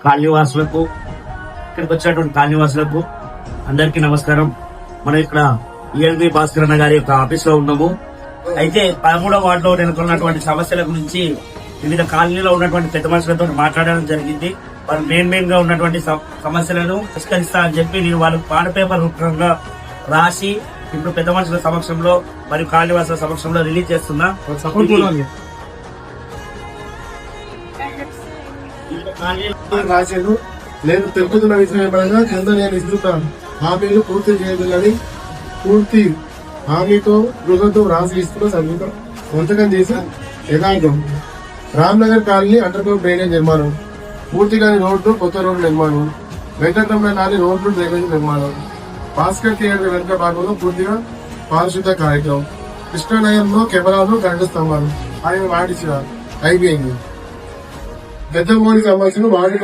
కాలనీవాసులకు, ఇక్కడికి వచ్చినటువంటి కాలనీవాసులకు అందరికీ నమస్కారం. మనం ఇక్కడ ఈఎల్బి భాస్కర్ అన్న గారి యొక్క ఆఫీస్ లో ఉన్నాము. అయితే 13వ వార్డులో నెలకొన్నటువంటి సమస్యల గురించి వివిధ కాలనీలో ఉన్నటువంటి పెద్ద మనుషులతో మాట్లాడడం జరిగింది. వారు మెయిన్ గా ఉన్నటువంటి సమస్యలను పరిష్కరిస్తా అని చెప్పి నేను వాళ్ళకు పాట పేపర్ రూపంగా రాసి ఇప్పుడు పెద్ద మనుషుల సమక్షంలో మరియు కాలనీవాసుల సమక్షంలో రిలీజ్ చేస్తున్నా. రాశాను. నేను తెలుపుతున్న విషయం ఏమనగా కింద నేను ఇస్తున్న హామీలు పూర్తి చేయాలని పూర్తి హామీతో గృహంతో రాసి ఇస్తున్న సంగీతం వంతకం చేసి యథార్థం. Ramnagar colony under ground drainage నిర్మాణం, పూర్తిగా రోడ్లు కొత్త రోడ్డు నిర్మాణం, వెంకటరమణ కాలనీ రోడ్లు డ్రైనేజ్ నిర్మాణం, భాస్కర్ థియేటర్ వెనుక భాగంలో పూర్తిగా పారిశుద్ధ కార్యక్రమం, కృష్ణానగరంలో కెమెరాలు కరెంటు స్తంభాలు ఆయన వాటించిన అయిపోయింది. పెద్ద మోడీ సంబంధించిన వాటి